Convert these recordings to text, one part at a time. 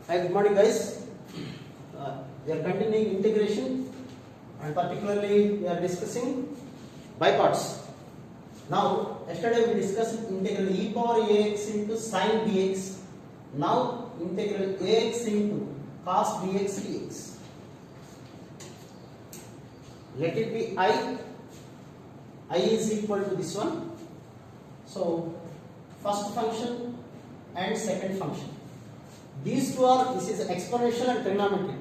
Hi, good morning, guys. We are continuing integration, and particularly we are discussing by parts. Now, yesterday we discussed integral e power ax into sin bx. Now, integral ax into cos bx dx. Let it be I is equal to this one. So, first function and second function. These two are, this is exponential and trigonometric.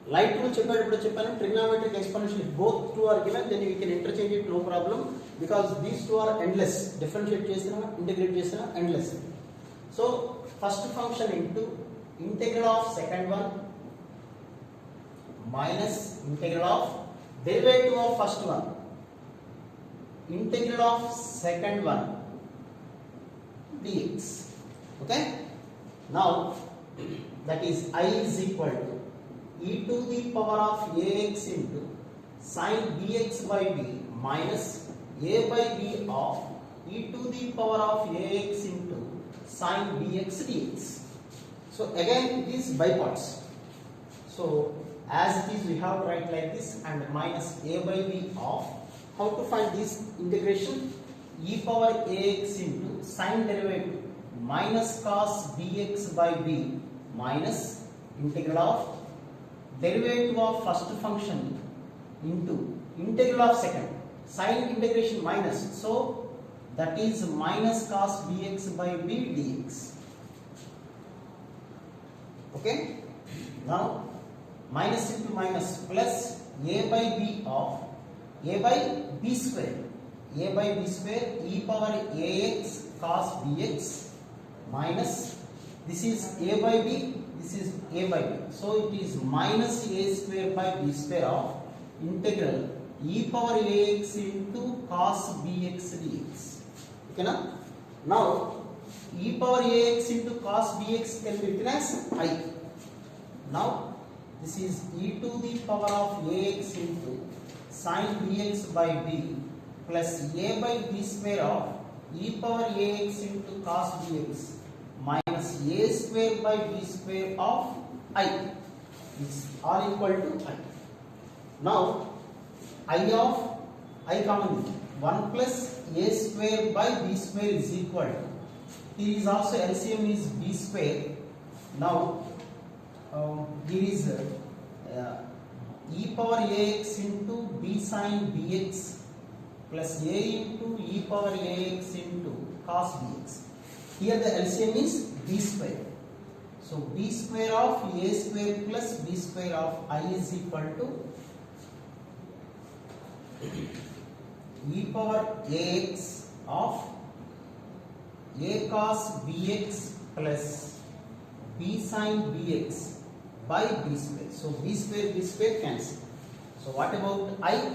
Light rule cheppanu trigonometric exponential, if both two are given, then we can interchange it, no problem, because these two are endless. Differentiate chesina, integrate chesina, endless. So first function into integral of second one minus integral of derivative of first one, integral of second one dx. Okay, now that is I is equal to e to the power of ax into sin bx by b minus a by b of e to the power of ax into sin bx dx. So again it is by parts. So as it is we have to write like this, and minus a by b of, how to find this integration, e power ax into sin derivative minus cos bx by b minus integral of derivative of first function into integral of second, sin integration minus, so that is minus cos bx by b dx. Okay, now minus into minus plus a by b of a by b square e power ax cos bx minus, this is a by b, this is a by b, so it is minus a square by b square of integral e power ax into cos bx dx. Okay, now e power ax into cos bx can be written as I. Now this is e to the power of ax into sin bx by b plus a by b square of e power ax into cos bx minus a square by b square of I is all equal to I. Now I of I common, 1 plus a square by b square is equal to, here is also LCM is b square. Now here is e power ax into b sin bx plus a into e power ax into cos bx. Here the LCM is b square. So b square of a square plus b square of I is equal to e power ax of a cos bx plus b sin bx by b square. So b square cancel. So what about I?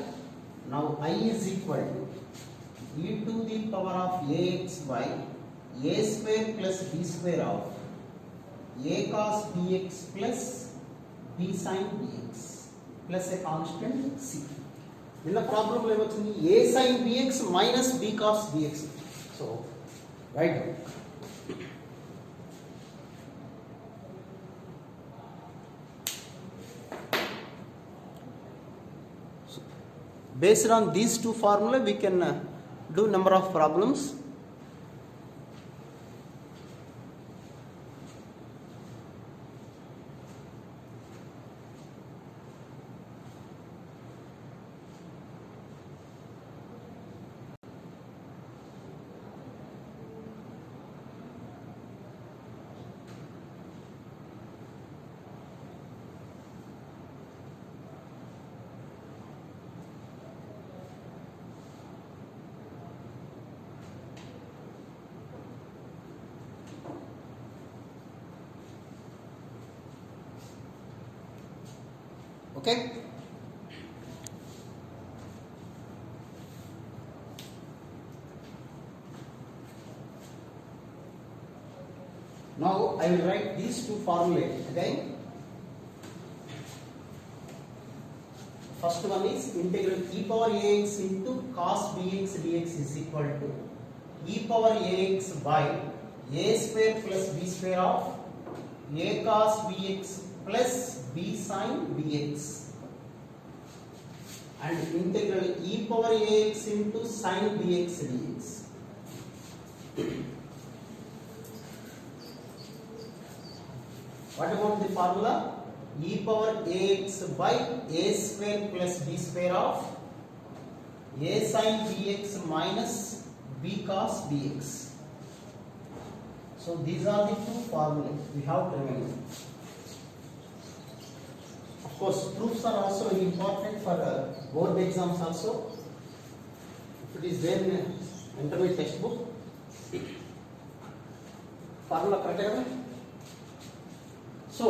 Now I is equal to e to the power of ax by a square plus b square of a cos bx plus b sin bx plus a constant c. In the problem lo vachindi a sin bx minus b cos bx. So write down. So based on these two formula we can do number of problems. Okay, now I will write these two formulae again. First one is integral e power ax into cos bx dx is equal to e power ax by a square plus b square of a cos bx plus b sin bx and integral e power ax into sin bx dx. What about the formula? E power ax by a square plus b square of a sin bx minus b cos bx. So these are the two formulas we have to remember. Of course, proofs are also very important for board exams also. If it is there in intermediate textbook, formula correct. So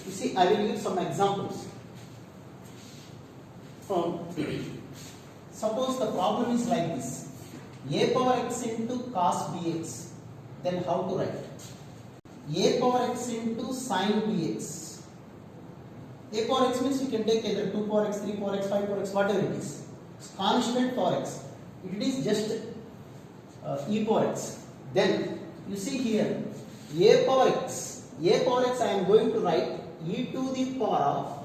you see, I will give some examples. Suppose the problem is like this: a power x into cos bx. Then how to write? A power x into sin bx. A power x means you can take either 2 power x, 3 power x, 5 power x, whatever it is. It's constant power x. It is just e power x. Then you see here a power x. A power x I am going to write e to the power of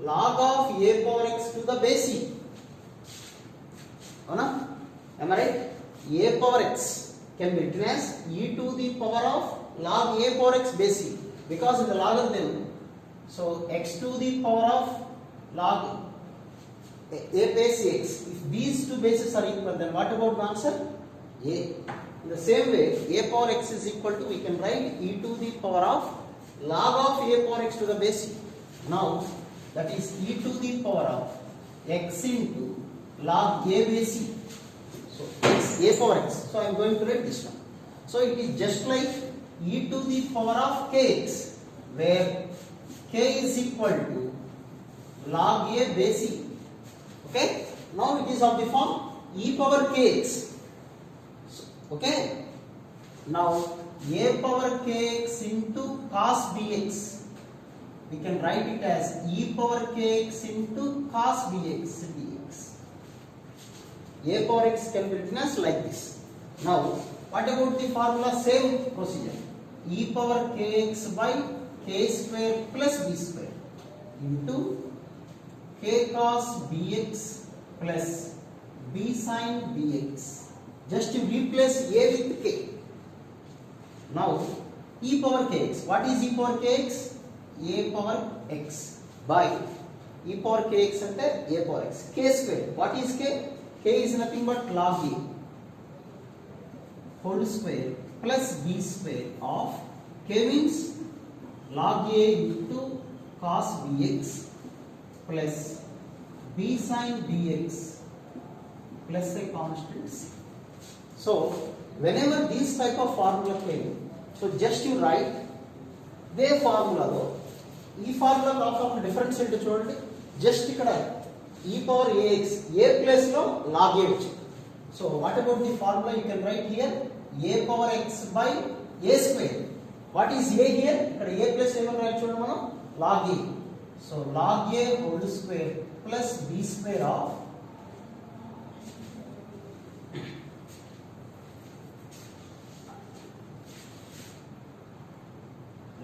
log of a power x to the base e. Am I right? A power x can be written as e to the power of log a power x base e, because in the logarithm, so x to the power of log a base x. If these two bases are equal, then what about the answer? A. In the same way, a power x is equal to, we can write e to the power of log of a power x to the base e. Now that is e to the power of x into log a base e. So x, a power x. So I am going to write this one. So it is just like e to the power of kx, where k is equal to log a base e. Okay. Now it is of the form e power kx. So, okay. Now a power kx into cos bx. We can write it as e power kx into cos bx dx. A power x can be written as like this. Now, what about the formula? Same procedure. E power kx by k square plus b square into k cos bx plus b sin bx. Just to replace a with k. Now, e power kx. What is e power kx? A power x by e power kx and a power x. K square. What is k? K is nothing but log a whole square plus b square of k means log a into cos bx plus b sin bx plus a constant c. So whenever this type of formula came, so just you write the formula though. ఈ formula కాకుండా difference ఏంటో చూడండి. Just ఇక్కడ e power ax a place లో log a వచ్చింది. So what about the formula? You can right here a power x by a square. What is a here? ఇక్కడ a plus ఏమని రాయొచ్చు చూడండి మనం, log a. So log a whole square plus b square of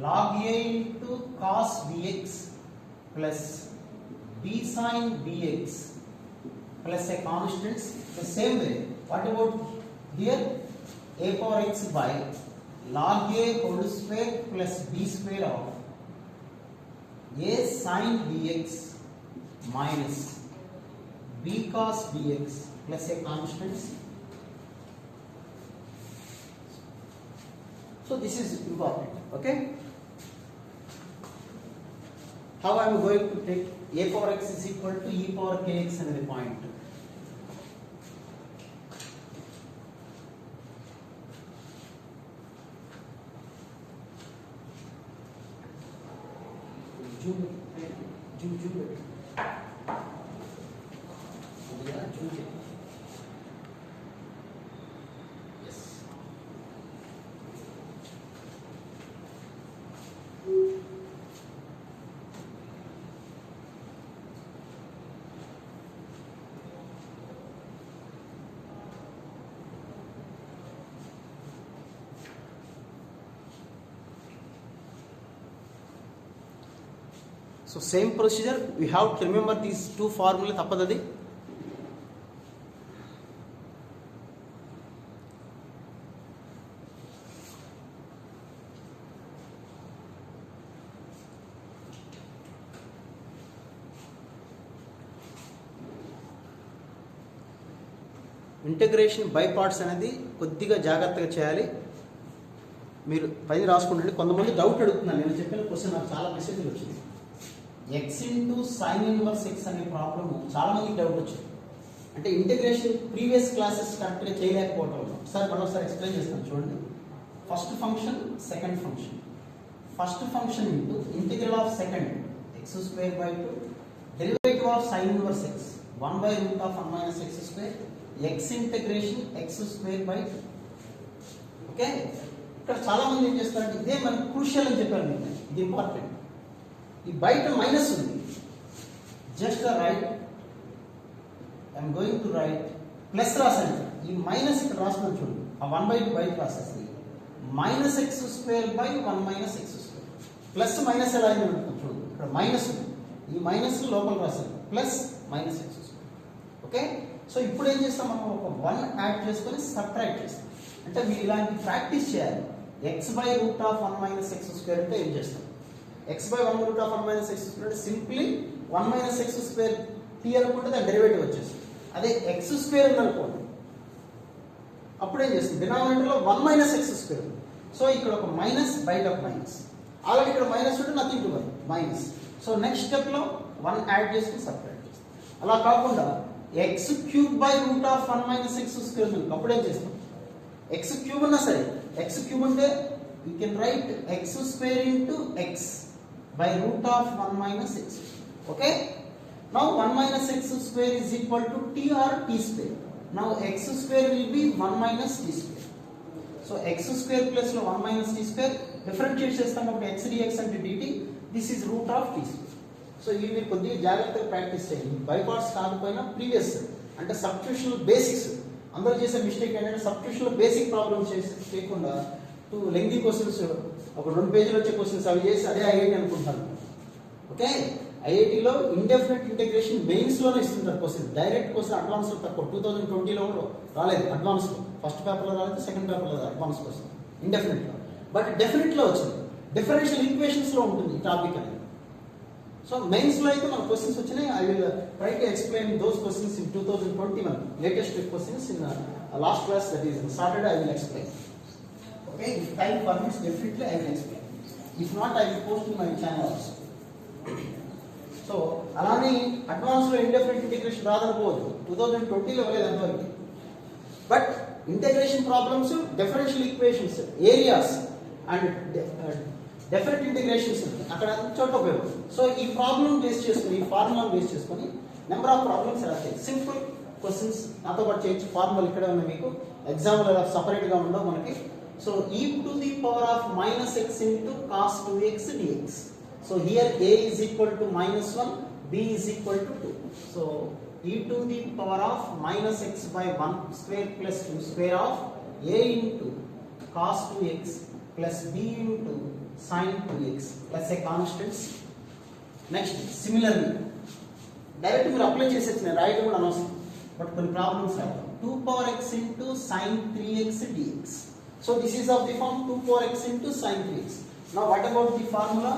log a into cos bx plus b sin bx plus a constant. The same way, what about here? A power x by log a whole square plus b square of a sin bx minus b cos bx plus a constant. So this is important. Okay. How I am going to take a power x is equal to e power kx and the point. Zoom it. Yes. So same procedure we have to remember these two formula, తప్పదది. Integration by parts అనేది కొద్దిగా జాగ్రత్తగా చేయాలి. మీరు పైన రాసుకుంటే కొంతమంది doubt అడుగుతున్నాను. నేను చెప్పిన క్వశ్చన్ నాకు చాలా మెసేజ్లు వచ్చింది. X into sine inverse X అనే ప్రాబ్లమ్ చాలా మందికి డౌట్ వచ్చింది. అంటే ఇంటిగ్రేషన్ ప్రీవియస్ క్లాసెస్ కరెక్ట్గా చేయలేకపోవడం వల్ల మరోసారి ఎక్స్ప్లెయిన్ చేస్తాను చూడండి. First function, second function. First function into integral of second x square by 2 derivative of sine inverse x 1/√1 minus x square x integration x square by 2. Okay, ఇక్కడ చాలా మంది ఏం చేస్తారంటే ఇదే మనకి క్రూషియల్ అని చెప్పారు మీకు, ఇది ఇంపార్టెంట్. ఈ బయట మైనస్ ఉంది, just write I'm going to write plus రాసండి. ఈ మైనస్ ఇక్కడ రాసిన చూడండి, ఆ 1/2 బయట రాసేసి minus x square by 1 minus x square. Plus minus ఎలా అయింది అనుకుంటాం చూడండి, ఇక్కడ మైనస్ ఉంది, ఈ మైనస్ లోపల రాసాను plus minus x square. Okay, so ఇప్పుడు ఏం చేస్తాం మనం, ఒక 1 యాడ్ చేసుకొని సబ్ట్రాక్ట్ చేస్తాం. అంటే మీరు ఇలాంటి ప్రాక్టీస్ చేయాలి. x/√1 మైనస్ ఎక్స్ స్క్వేర్ అంటే ఏం చేస్తాం, x/1√1 మైనస్ ఎక్స్ స్క్వేర్ అంటే simply 1 minus x square t అనుకుంటే దాని డెరివేటివ్ వచ్చేస్తుంది. అదే ఎక్స్ స్క్వేర్ ఉందనుకోండి, అప్పుడు ఏం చేస్తుంది, డినామినేటర్లో 1 మైనస్ ఎక్స్ స్క్వేర్. సో ఇక్కడ ఒక మైనస్, బయట ఒక మైనస్, ఆల్రెడీ ఇక్కడ మైనస్ ఉంటే nothing to worry minus. So next స్టెప్లో 1 యాడ్ చేసుకుని సబ్ట్రాక్ట్ చేస్తాం. అలా కాకుండా x³/√1 మైనస్ ఎక్స్ స్క్వేర్ ఉంది, అప్పుడు ఏం చేస్తాం, ఎక్స్ క్యూబ్ ఉన్నా సరే, ఎక్స్ క్యూబ్ అంటే you can write x square into x by √1 minus x. Okay, now 1 minus x square is equal to t or t square. Now x square will be 1 minus t square. So x square plus log 1 minus t square differentiate చేస్తాం కాబట్టి x dx అంటే dt, this is √t square. సో ఇవి మీరు కొద్దిగా జాగ్రత్తగా practice చేయండి. By parts కాకపోయినా ప్రీవియస్ అంటే సబ్స్టిట్యూషన్ బేసిక్స్. అందరూ చేసే మిస్టేక్ ఏంటంటే సబ్స్టిట్యూషన్ బేసిక్ ప్రాబ్లమ్స్ చేయకుండా లెంగ్తీ క్వశ్చన్స్, ఒక 2 పేజీలు వచ్చే క్వశ్చన్స్ అవి చేసి అదే ఐఐటి అనుకుంటారు. ఓకే, ఐఐటిలో ఇండెఫినెట్ ఇంటిగ్రేషన్ మెయిన్స్ లోనే ఇస్తుంటారు క్వశ్చన్, డైరెక్ట్ క్వశ్చన్ అడ్వాన్స్ లో తక్కువ. 2020లో రాలేదు అడ్వాన్స్ లో, ఫస్ట్ పేపర్లో రాలేదు, సెకండ్ పేపర్లో అడ్వాన్స్ క్వశ్చన్ ఇండెఫినెట్ లో. బట్ డెఫినెట్ లో వచ్చింది, డిఫరెన్షియల్ ఈక్వేషన్స్ లో ఉంటుంది ఈ టాపిక్ అనేది. సో మెయిన్స్ లో అయితే మన క్వశ్చన్స్ వచ్చినాయి. I will try to explain those questions in 2021 latest questions in last class, that is Saturday. I will explain. Okay, if time permits definitely I will explain. If not I will post in my channel also. So అలానే advance లో indefinite integration రాదనుకోవద్దు, 2020లో ఇవ్వలేదు అంతవరకు. But integration problems, differential equations, areas and definite integrations అక్కడ చోట ఉపయోగం. So ఈ problem base చేసుకుని, ఈ ఫార్ములా బేస్ చేసుకుని నెంబర్ ఆఫ్ ప్రాబ్లమ్స్ ఎలా చేయాలి, సింపుల్ క్వశ్చన్స్ నాతో పాటు చేయొచ్చు. ఫార్ములా ఇక్కడే ఉన్నాయి మీకు, ఎగ్జాంపుల్ సపరేట్ గా ఉండవు మనకి. So e⁻ x into cos 2x dx. So here a is equal to -1, b is equal to 2. So e⁻ x/1 square plus 2 square of a into cos 2x plus b into sin 2x plus a constants. Next, similarly direct మీరు apply చేసేసి నేను రాయడం కూడా అనవసరం, but కొన్ని problems రాయాలి. 2x into sin 3x dx. So this is of the form 2x into sin 3x. Now what about the formula?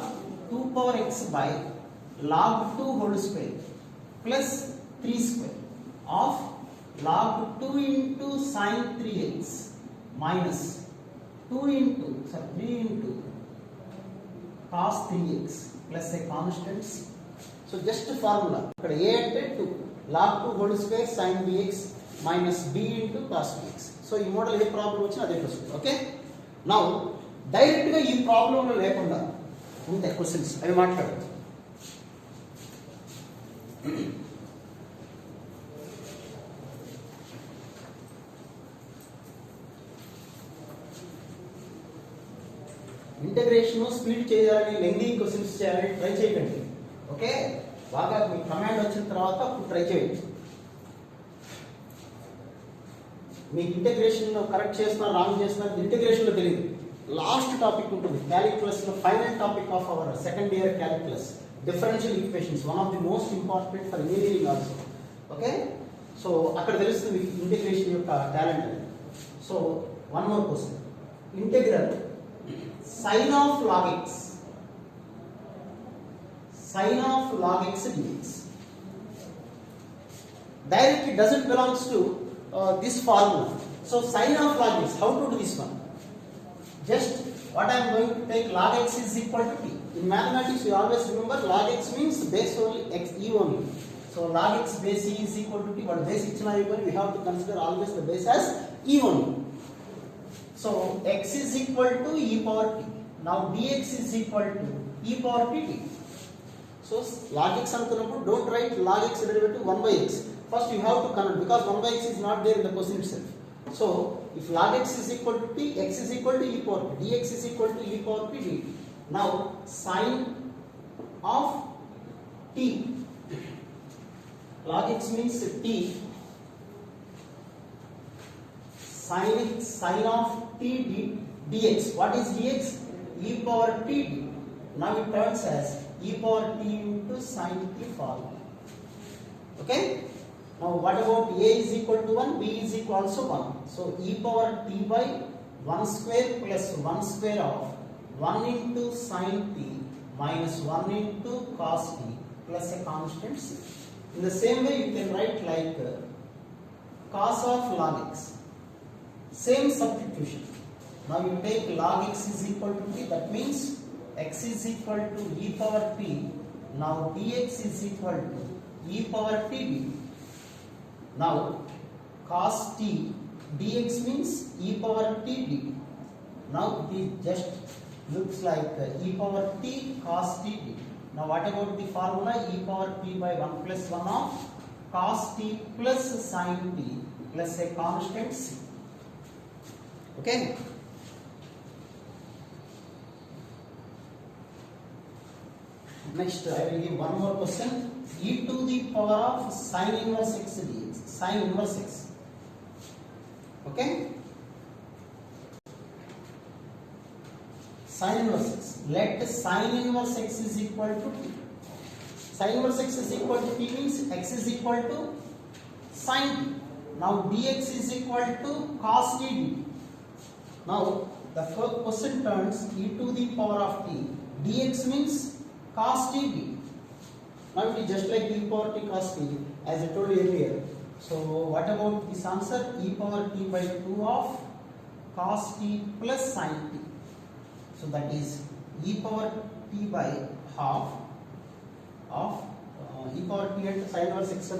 2x by log 2 whole square plus 3 square of log 2 into sin 3x minus 3 into cos 3x plus a constants. So just formula ఇక్కడ a అంటే 2 log 2 whole square sin bx minus b into cos bx. So ఈ model ఏ problem వచ్చినా అదే question. Okay, now direct గా ఈ ప్రాబ్లంలో లేకుండా ఉంటాయి క్వశ్చన్స్, అవి మాట్లాడచ్చు. ఇంటిగ్రేషన్ స్పీడ్ చేయాలని, లెంగ్తీ క్వశ్చన్స్ చేయాలని ట్రై చేయకండి. ఓకే, బాగా మీ కమాండ్ వచ్చిన తర్వాత అప్పుడు ట్రై చేయండి. మీకు ఇంటిగ్రేషన్ కరెక్ట్ చేస్తున్నా రాంగ్ చేస్తున్నా ఇంటిగ్రేషన్లో తెలియదు. లాస్ట్ టాపిక్ ఉంటుంది క్యాలిక్యులస్లో, final topic of our second year calculus differential equations, one of the most important for engineering also. Okay, so akkada telustundi integration yokka talent. So one more question, integral sin of log x dx directly doesn't belongs to this formula. So sin of log x, how to do this one? Just what I am going to take, log x is equal to t. In mathematics you always remember log x means base only, x e only. So log x base e is equal to t. What base ichina even we have to consider always the base as e only. So x is equal to e power t. Now dx is equal to e power pt. So log x anukunnappudu don't write log x derivative 1 by x. First you have to convert, because 1 by x is not there in the question itself. So if log x is equal to t, x is equal to e power t, dx is equal to e power p dt. Now sin of t, log x means t, sin of t dx. What is dx? E power t d. Now it turns as e power t into sin t formula. Okay. Now what about a is equal to 1, b is equal also 1. So e power t by 1 square plus 1 square of 1 into sin t minus 1 into cos t plus a constant c. In the same way you can write like cos of log x. Same substitution. Now you take log x is equal to t, that means x is equal to e power p. Now dx is equal to e power t d. Now cos t dx means e power t dt. Now it just looks like e power t cos t dt. Now what about the formula? E power t by 1 plus 1 of cos t plus sin t plus a constant c. Okay. Next I will give one more question. E to the power of sin inverse x dx. Sin inverse x. Okay. Sin inverse x. Let sin inverse x is equal to t. Sin inverse x is equal to t means x is equal to sin t. Now dx is equal to cos t dt. Now the first question turns e to the power of t. Dx means cos t dt. Now it is just like e power t cos t, as I told you earlier. So what about this answer? E power t by 2 of cos t plus sin t. So that is e power t by half of e power t at sin inverse x.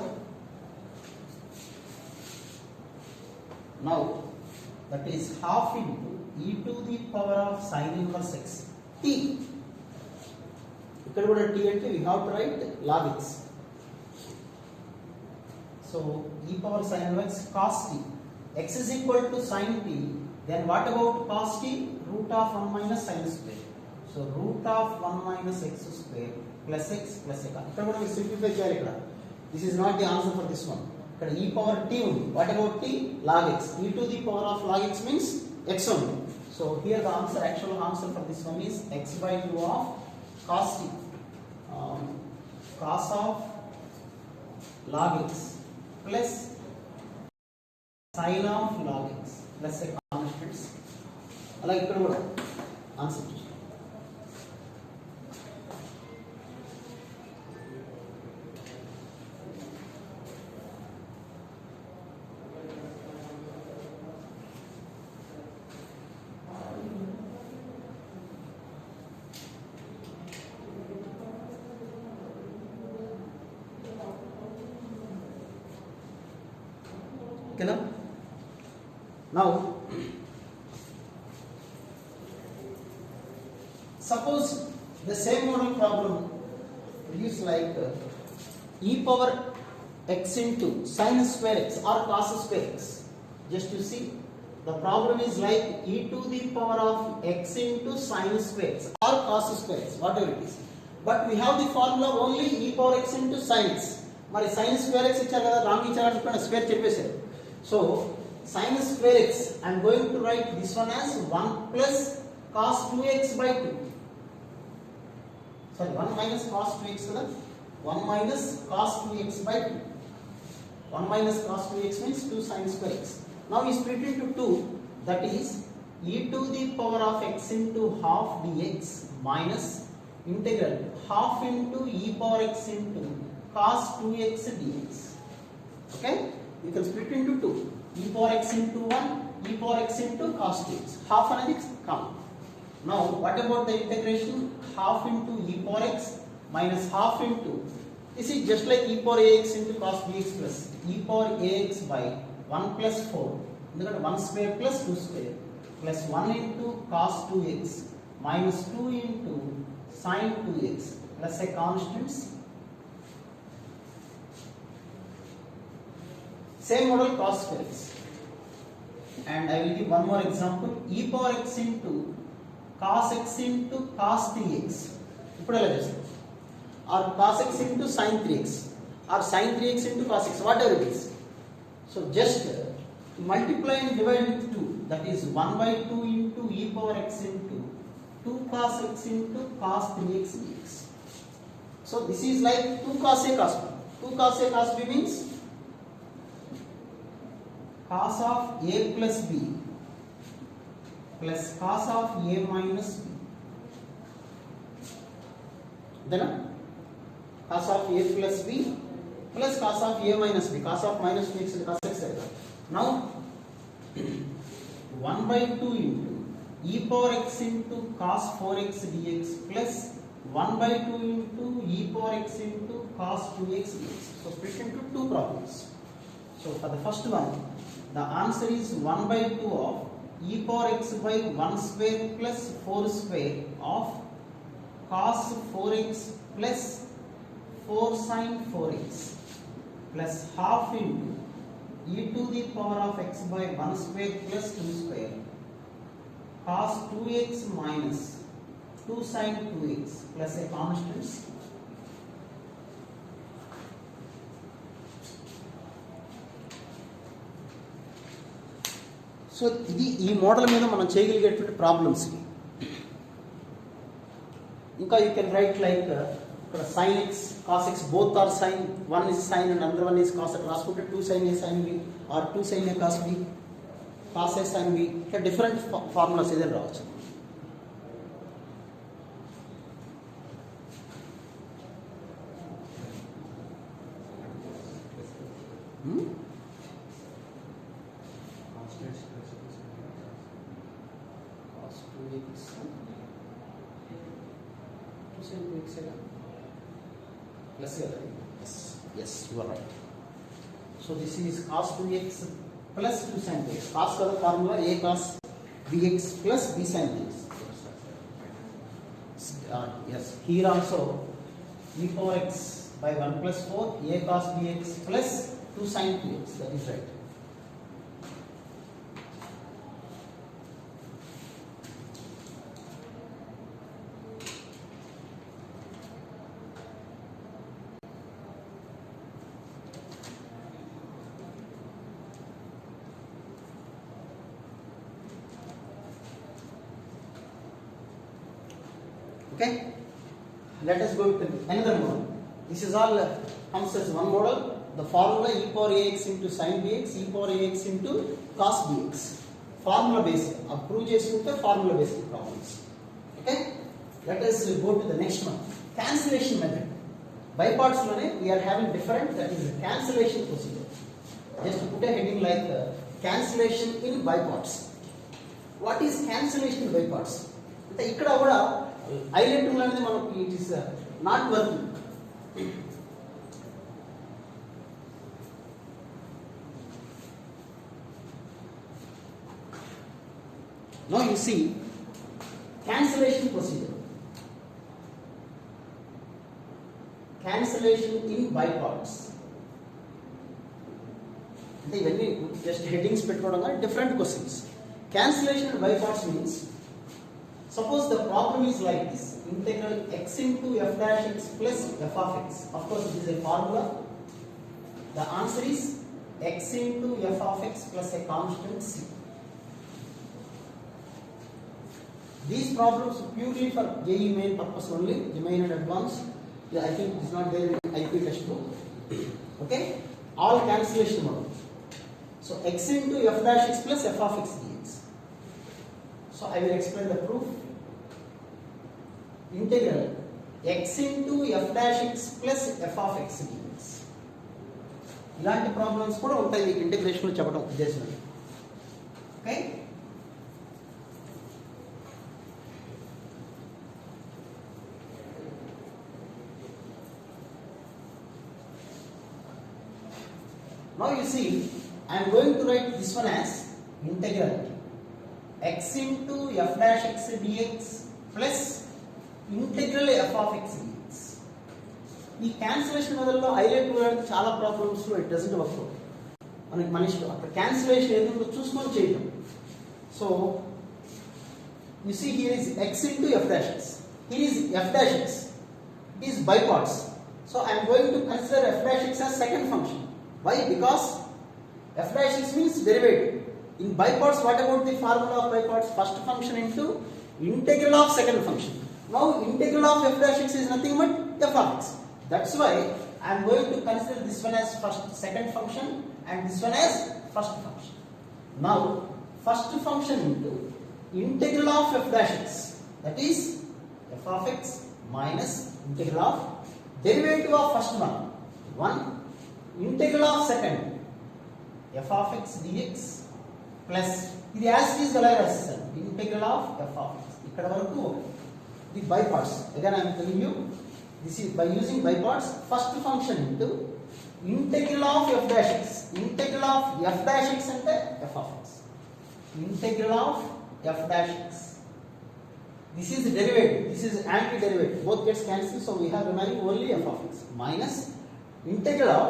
Now that is half into e to the power of sin inverse x t. ఇక్కడ కూడా t అంటే we have to write log x. So e power sin inverse cos t. X is equal to sin t. Then what about cos t? Root of 1 minus sin square. So root of 1 minus x square plus x plus a. ఇక్కడ కూడా మీరు simplify చేయాలి. ఇక్కడ this is not the answer for this one. ఇక్కడ e power t ఉంది. What about t? Log x. E to the power of log x means x only. So here the answer, actual answer for this one is x by 2 of cos t. Cos of log x plus sin of log x plus a constant. అలాగే ఇక్కడ కూడా answer okay. Now suppose the same model problem is like e power x into sin square x or cos square x. Just you see, the problem is like e to the power of x into sin square x or cos square x, whatever it is. But we have the formula only e power x into sin x. మరి sin square x ఇచ్చారు కదా, wrong ఇచ్చారు అనుకోండి, square చెప్పేశారు. So sin square x, I am going to write this one as 1 plus cos 2x by 2. So sorry 1 minus cos 2x kada, 1 minus cos 2x by 2. 1 minus cos 2x means 2 sin square x. Now we split into 2, that is e to the power of x into half dx minus integral half into e power x into cos 2x dx. Okay, you can split into 2, e power x into 1, e power x into cos 2x. Half another common. Now what about the integration? Half into e power x minus half into, this is just like e power ax into cos bx plus e power ax by 1 plus 4, ఎందుకంటే 1 square plus 2 square plus 1 into cos 2x minus 2 into sin 2x plus a constants. Same model cos square x. And I will give one more example. E power x into cos x into cos 3x. ఇప్పుడు ఎలా చేస్తాం? Or cos x into sin 3x or sin 3x into cos x, whatever it is. So just multiply and divide with 2, that is 1 by 2 into e power x into 2 cos x into cos 3x dx. So this is like 2 cos a cos b. 2 cos a cos b means cos of a plus b plus cos of a minus b. Then cos of a plus b plus cos of a minus b. Cos of minus b is cos x. Now 1 by 2 into e power x into cos 4x dx plus 1 by 2 into e power x into cos 2x dx. So split into two problems. So for the first one, the answer is 1 by 2 of e power x by 1 square plus 4 square of cos 4x plus 4 sin 4x plus half into e to the power of x by 1 square plus 2 square cos 2x minus 2 sin 2x plus a constants. So ఇది ఈ model మీద మనం చేయగలిగేటువంటి problems. ఇంకా you can right like ఇక్కడ sin x cos x both are sin, one is sin and another one is cos. రాసుకుంటే 2 sin a sin b or 2 sin a cos b, cos a sin b, ఇట్లా different formulas ఏదైనా రావచ్చు. Yes, you are right. So this is cos 2x plus 2 sin 2x. Cos का formula a cos bx plus b sin bx. Yes, here also e power x by 1 plus 4 a cos bx plus 2 sin 2x. That is right. Okay, let us go with another model. This is all comes as one model. The formula e power ax into sin bx, e power ax into cos bx. Formula based. Prove chestunte formula based problems. Okay, let us go to the next one. Cancellation method. By parts lone we are having different, that is cancellation procedure. Just put a heading like cancellation in by parts. What is cancellation by parts? అంటే ఇక్కడ కూడా highlighting అనేది మనకి it is not working. Now you see cancellation procedure. Cancellation in by parts. అంటే ఇవన్నీ just headings పెట్టుకోవడం కానీ different questions. Cancellation by parts means, suppose the problem is like this: integral x into f dash x plus f of x. Of course, it is a formula. The answer is x into f of x plus a constant c. These problems purely for JEE main purpose only, the main and advanced. Yeah, I think it's not there in IP textbook. Okay, all cancellation mode. So x into f dash x plus f of x dx. So I will explain the proof. Integral x into f dash x plus f of x dx. ఇలాంటి problems కూడా ఉంటాయి మీకు integration చెప్పడం ఉద్దేశం. Okay, now you see I am going to write this one as integral x into f dash x dx plus integral f of x dx. ఈ cancellation మొదల్లో highlight చేయడానికి చాలా problems లో ఇట్ డజంట్ వర్క్. మనకి మనిషి అక్కడ cancellation ఏదో చూసుకొని చేయడం. So you see here is x into f dash x, here is f dash x, it is by parts. So I am going to consider f dash x as second function. Why? Because f dash x means derivative. In by parts, what about the formula of by parts? First function into integral of second function. Now integral of f dash x is nothing but f of x. That's why I am going to consider this one as second function and this one as first function. Now first function into integral of f dash x, that is f of x minus integral of derivative of first one integral of second f of x dx plus ఇది as it is ఎలా రాస్తారు integral of f of x. ఇక్కడ వరకు the by parts. Again I am telling you, this is by using by parts. First function into integral of f dash x. Integral of f dash x అంటే f of x. Integral of f dash x. This is derivative. This is anti-derivative. Both gets cancelled, so we have remaining only f of x minus integral of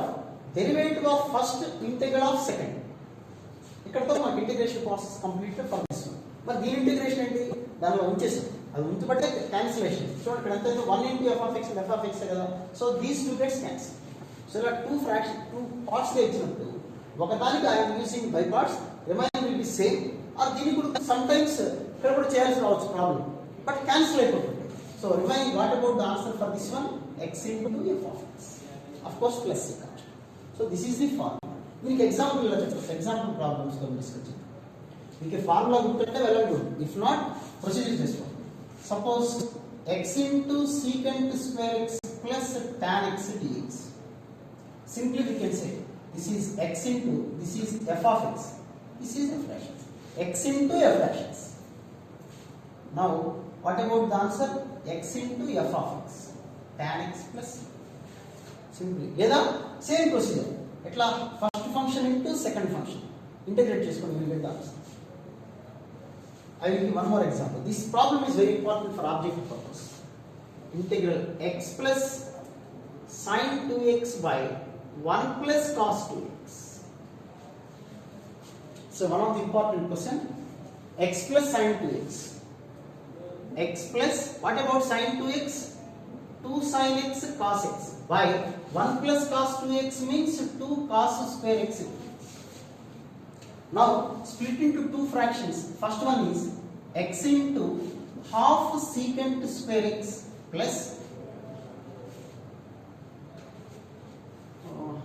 derivative of first, integral of second. ఇక్కడతో మనకి integration process complete for this one. మరి దీని integration ఏంటి, దానిలో ఉంచేసాం. అది ఉంచబట్టే cancellation. చూడండి ఇక్కడ ఎంత 1 into f of x and f of x కదా. So these two gets cancel. So ఇలా టూ పార్ట్స్ గా ఇచ్చినప్పుడు ఒకదానికి I'm using by parts, remaining will be same. Or దీనికి కూడా సమ్ టైమ్స్ ఇక్కడ కూడా చేయాల్సి రావచ్చు ప్రాబ్లం, బట్ క్యాన్సిల్ అయిపోతుంది. So remaining what about the answer for this one, x into f of x, of course plus c. So this is the formula. దీనికి example ఇలా చెప్పచ్చు, ఎగ్జాంపుల్ ప్రాబ్లమ్స్ తో discuss చేద్దాం. మీకు ఫార్ములా గుర్తుంటే వెళ్ళండి, if not procedure చేసుకోండి. Suppose x into secant square x plus tan x dx. Simply we can say this is x into, this is f of x, this is f dash x. X into f dash x. Now what about the answer? X into f of x, tan x plus c. Simply లేదా same procedure ఎట్లా, first function into second function integrate చేసుకొని will get the answer. I will give one more example. This problem is very important for objective purpose. Integral x plus sin 2x by 1 plus cos 2x. So one of the important question, x plus sin 2x. X plus, what about sin 2x? 2 sin x cos x by 1 plus cos 2x means 2 cos square x. Now split into two fractions. First one is x into half secant square x plus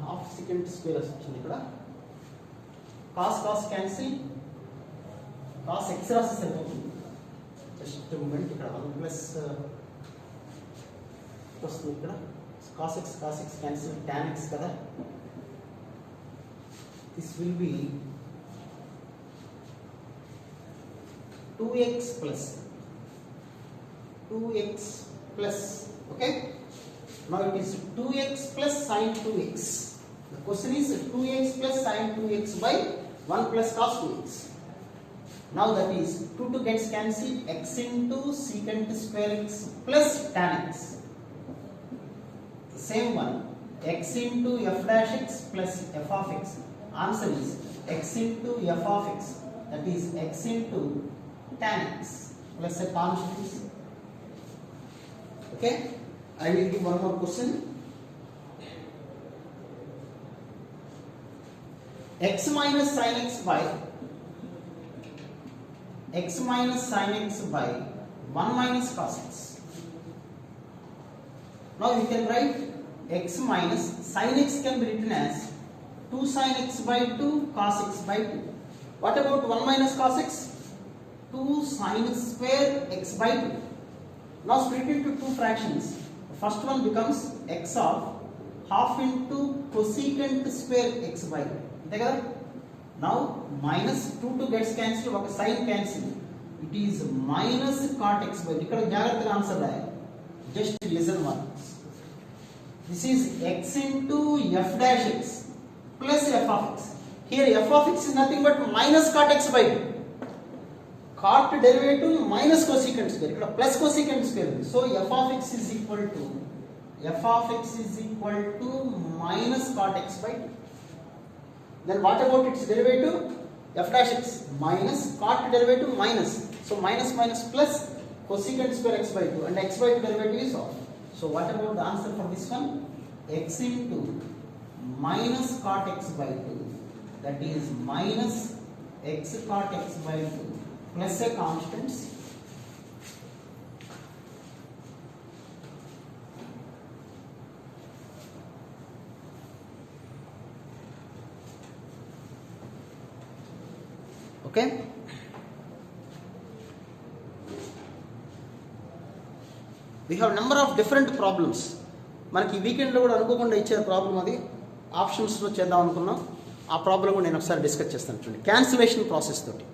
half secant square వచ్చింది ఇక్కడ. cos cancel, cos x రాసి సరిపోతుంది. Just moment ఇక్కడ 1 plus వస్తుంది ఇక్కడ. cos x cancel, tan x కదా. this will be 2x plus, okay. Now it is 2x plus sin 2x. The question is 2x plus sin 2x by 1 plus cos 2x. Now that is 2 gets cancelled, x into secant square x plus tan x. The same one, x into f dash x plus f of x. Answer is x into f of x, that is x into tan x plus a constant. Okay, I will give one more question. X minus sin x by 1 minus cos x. Now you can write x minus sin x can be written as 2 sin x by 2 cos x by 2. What about 1 minus cos x? 2 sin square x by 2. Now split into two fractions. The first one becomes x of half into cosecant square x by 2. Now minus 2 gets cancelled, ఒక sin cancel. It is minus cot x by 2. ఇక్కడ జాగ్రత్తగా answer రాయాలి. Just listen once. This is x into f dash x plus f of x. Here f of x is nothing but minus cot x by 2. Cot derivative minus cosecant square. ఇక్కడ plus cosecant square. So f of x is equal to minus cot x by 2. Then what about its derivative? F dash x minus cot derivative minus. So minus minus plus cosecant square x by 2 and x by 2 derivative is off. So what about the answer for this one? X into minus cot x by 2. That is minus x cot x by 2 plus a constant c. Okay. We have number of different problems. మనకి వీకెండ్లో కూడా అనుకోకుండా ఇచ్చే problem అది ఆప్షన్స్లో చేద్దాం అనుకున్నాం. ఆ ప్రాబ్లం కూడా నేను ఒకసారి డిస్కస్ చేస్తాను. చూడండి, క్యాన్సిలేషన్ ప్రాసెస్ తోటి.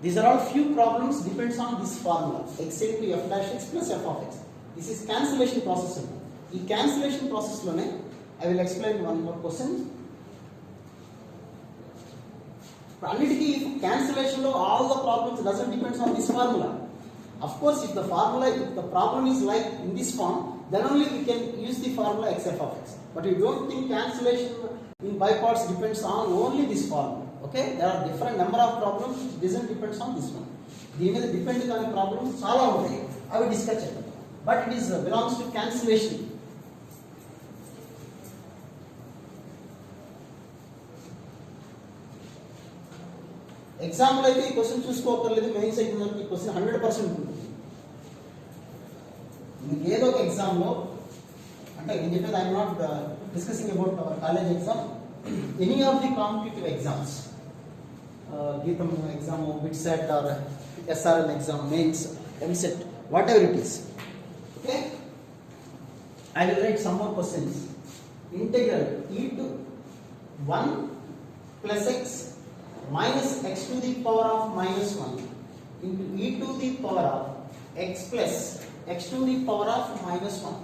These are all few problems depends on this formula x into f dash x plus f of x. This is cancellation process. ఈ cancellation process లోనే I will explain one more question. అన్నిటికీ cancellation లో all the problems doesn't depends on this formula. Of course, if the problem is like in this form, then only we can use the formula x f of x. But we don't think cancellation in by parts depends on only this formula. Okay, there are different number of problems. It doesn't depends on this one. దీని మీద depend కాని problems చాలా ఉంటాయి, అవి discuss చేద్దాం. But it is belongs to cancellation. Example అయితే ఈ question చూసుకోకర్లేదు, mains అయితే ఈ క్వశ్చన్ 100% ఉంటుంది. మీకు ఏదో ఒక ఎగ్జామ్లో, అంటే నేను చెప్పేది I'm not discussing about our college exam, any of the competitive exams, GITAM exam, BITSAT or SRM exam, mains, EAMCET, whatever it is. Okay, I will write some more questions. Integral e to 1 plus x minus x to the power of minus 1 into e to the power of x plus x to the power of minus 1.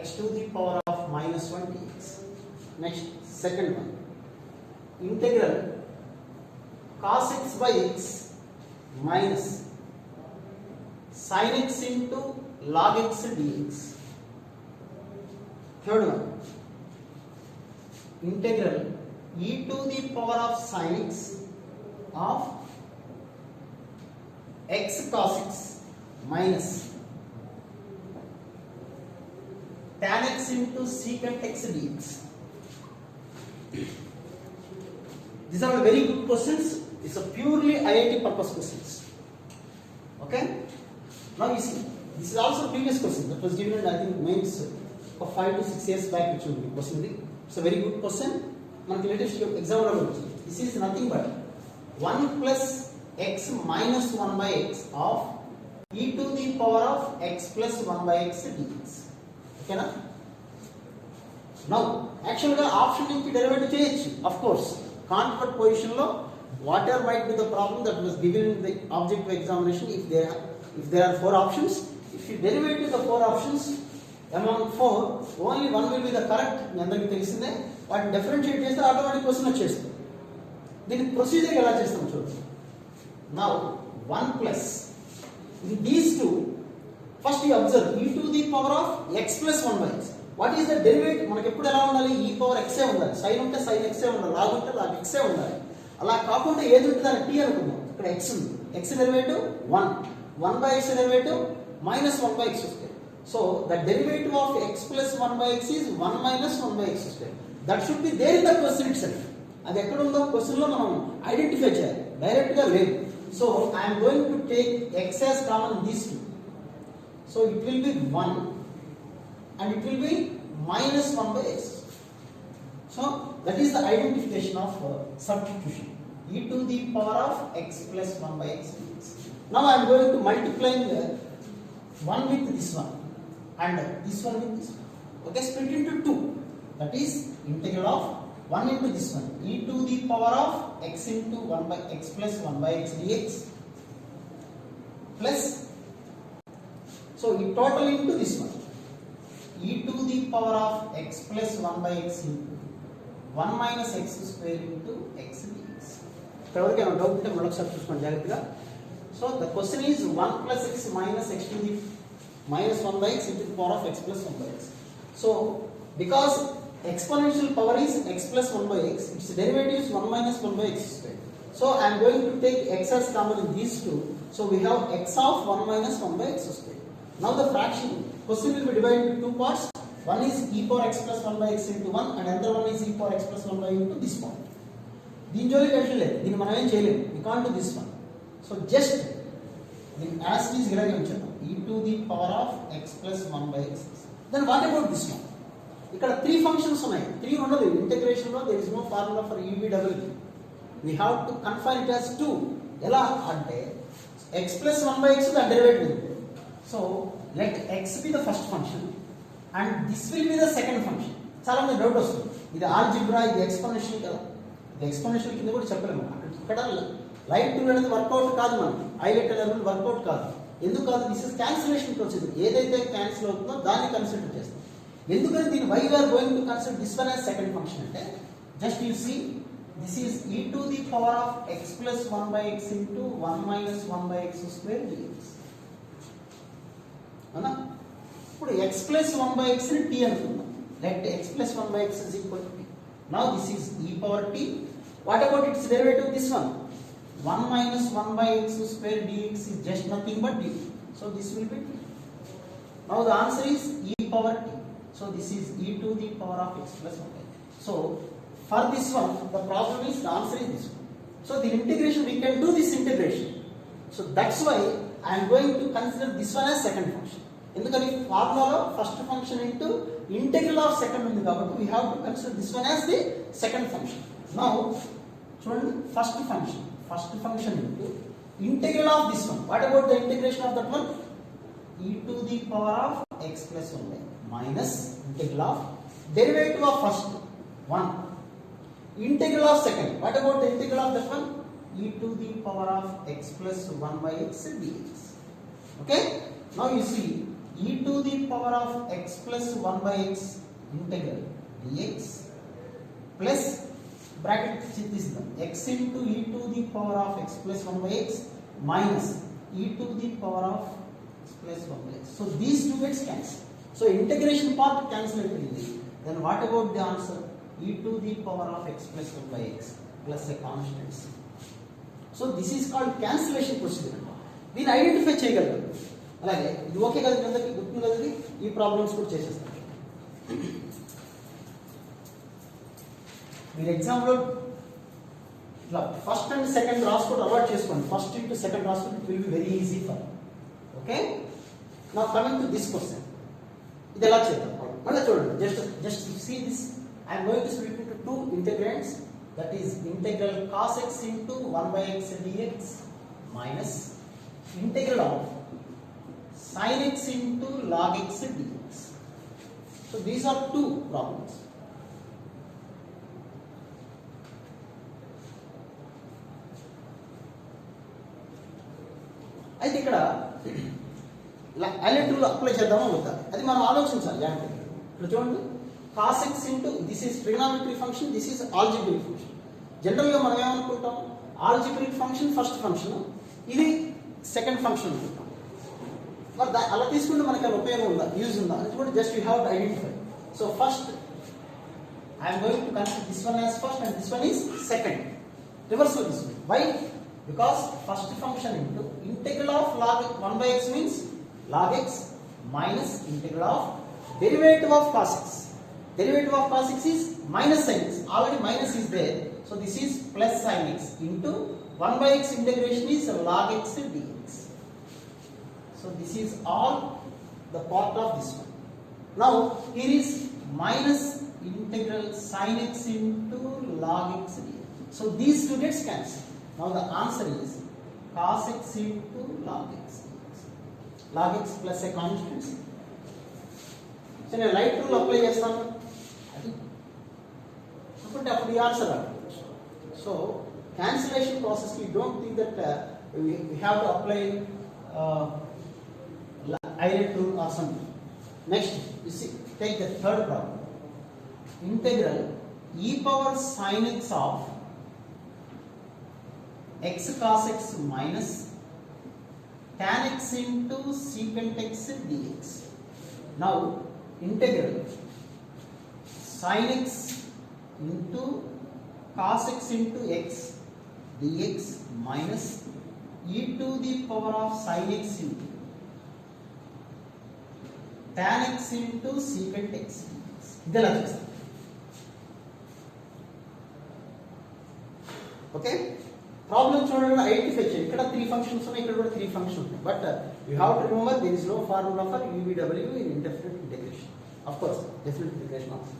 X to the power of minus 1 dx. Next, second one. Integral cos x by x minus sin x into log x dx. Third one. Integral e to the power of sin x of x cos x minus tan x into secant x dx. These are very good questions. It's a purely IIT purpose questions. Okay. Now you see, this is also previous question that was given in, I think, mains of 5 to 6 years back. Which will be question. It's a very good question. మనకి latest example వచ్చింది. This is nothing but 1 plus x minus 1 by x of e to the power of x plus 1 by x dx. ఓకేనా? Now యాక్చువల్గా option నుంచి derivative చేయొచ్చు. Of course comfort పొజిషన్లో whatever might be the problem that was given in the objective examination, if there are 4 options, if you derivative the 4 options among 4 only one will be the correct. మీ అందరికీ తెలిసిందే. వాటిని differentiate చేస్తే automatic question వచ్చేస్తుంది. దీని procedure ఎలా చేస్తాం చూడండి. Now 1 plus these two, first you observe e to the power of x plus 1 by x. What is the derivative? మనకి ఎప్పుడు ఎలా ఉండాలి? e పవర్ x ఏ ఉండాలి. సైన్ ఉంటే సైన్ x ఏ ఉండాలి, లాగ్ ఉంటే లాగ్ x ఏ ఉండాలి. అలా కాకుండా ఏది ఉంటే దాన్ని t అనుకుందాం. ఇక్కడ x ఉంది, x derivative 1, 1 by x derivative minus 1 by x square. So the derivative of x plus 1 by x is 1 minus 1 by x square. That should be there in the question itself. అది ఎక్కడ ఉందో question లో మనం identify చేయాలి, direct గా లేదు. So I'm going to take x as common these two. So it will be 1 and it will be minus 1 by x. So that is the identification of substitution, e to the power of x plus 1 by x dx. Now I am going to multiply 1 with this one and this one with this one. Okay, split into 2. That is integral of 1 into this one, e to the power of x into 1 by x plus 1 by x dx plus, so it total into this one, e to the power of x plus 1 by x into 1 minus x square into x dx. ఎవరికైనా doubt ఉంటే మరొకసారి చూసుకోండి జాగ్రత్తగా. So the question is 1 plus x minus x to the minus 1 by x into the power of x plus 1 by x. So because exponential power is x plus 1 by x, its derivative is 1 minus 1 by x square. So I am going to take x as common in these two. So we have x of 1 minus 1 by x square. Now the fraction question will be divided into two parts. One is e power x plus 1 by x into 1 and another one is e power x plus 1 by into this point. దీని జోలికి వెళ్ళలేదు, దీన్ని మనం ఏం చేయలేము, we can't do this one. So just దీన్ని as it is ఇలాగే ఉంచాము, e to the power of x plus 1 by x. Then what about this one? ఇక్కడ 3 functions ఉన్నాయి, 3 ఉండదు ఇంటిగ్రేషన్ లో. there is no formula for e v double. We have to confine it as 2. ఎలా అంటే x plus 1 by x the derivative. So let x be the first function and this will be the second function. చాలా మంది doubt వస్తుంది, ఇది algebra, ఇది exponential కదా. ఇది exponential కింద కూడా చెప్పలేము. ఇక్కడ లైట్ టూల్ అనేది వర్కౌట్ కాదు, మనం హైలైట్ లెవెల్ వర్కౌట్ కాదు. ఎందుకు కాదు? This is cancellation procedure. ఏదైతే క్యాన్సిల్ అవుతుందో దాన్ని కన్సిడర్ చేస్తాం. ఎందుకని దీని why are going to consider this one as second function అంటే, just you see this is e to the power of x plus 1 by x into 1 minus 1 by x square dx. అవునా? ఇప్పుడు x plus 1 by x ని t అనుకుందాం. Let x plus 1 by x is equal to t. Now this is e power t. What about its derivative? This one, 1 minus 1 by x square dx is just nothing but dt. So this will be t. Now the answer is e power t. So this is e to the power of x plus 1 by x. So for this one, the problem is the answer is this one. So the integration, we can do this integration. So that's why I am going to consider this one as second function. ఎందుకని ఫార్ములాలో first function into integral of second ఉంది కాబట్టి we have to consider this one as the second function. Now చూడండి, first function into integral of this one. What about the integration of that one? e to the power of x plus 1 by minus integral of derivative of first one, integral of second. What about the integral of that one? e to the power of x plus 1 by x dx. Okay, now you see e to the power of x plus 1 by x integral dx plus bracket this x into e to the power of x plus 1 by x minus e to the power of x plus 1 by x. So these two gets cancelled. So integration part cancelled. Then what about the answer? e to the power of x plus 1 by x plus a constant c. So this is called cancellation procedure. దీన్ని identify చేయగలరు. అలాగే ఇది okay కదా, అందరికీ గుర్తుంది కదా, ఈ problems కూడా చేసేస్తాం. మీరు ఎగ్జామ్లో ఇట్లా ఫస్ట్ అండ్ సెకండ్ రాసుకోవడం అలవాటు చేసుకోండి. ఫస్ట్ ఇంటూ సెకండ్ రాసుకోవడం it will be very easy for. Okay, now coming to this question, ఇది ఎలా చేద్దాం మళ్ళీ చూడండి. Just see this. I'm going to split into two integrands, that is integral cos x into 1 by x dx minus integral of sin x into log x dx. So these are two problems. అయితే ఇక్కడ highlight rule apply చేద్దామో వద్దా అది మనం ఆలోచించాలి. జాగ్రత్తగా ఇప్పుడు చూడండి, cos x into this is trigonometric function, this is algebraic function. జనరల్గా మనం ఏమనుకుంటాం, ఆల్జిబ్రిక్ ఫంక్షన్ ఫస్ట్ ఫంక్షన్, ఇది సెకండ్ ఫంక్షన్ అనుకుంటాం. మరి అలా తీసుకుంటే మనకి ఉపయోగం ఉందా, యూజ్ ఉందా అని కూడా just you have to identify. So first I'm going to consider this one as first and this one is second. Reverse this one. Why? Because first function into integral of log 1 by x means log x minus integral of derivative of cos x. Derivative of cos x is minus sin x. Already minus is there. So this is plus sin x into 1 by x integration is log x dx. So this is all the part of this one. Now here is minus integral sin x into log x dx. So these two gets cancelled. Now the answer is cos x into log x dx. Log x plus a constant. So నేను light rule apply చేస్తాను అది అనుకుంటే అప్పుడు ఈ answer రావచ్చు. So cancellation process we don't think that we have to apply Eilet rule or something. Next, you see, take the third problem. Integral e power sin x of x cos x minus tan x into secant x dx. Now, integral sin x into cos x into x dx minus e to the power of sin x into tan x into secant x dx. ఇదెలా చేస్తాం? Okay, problem చూడండి, identify చేయండి. ఇక్కడ 3 functions ఉన్నాయి, ఇక్కడ కూడా 3 functions ఉన్నాయి. But you have to remember there is no formula for UVW in indefinite integration. Of course, definite integration also.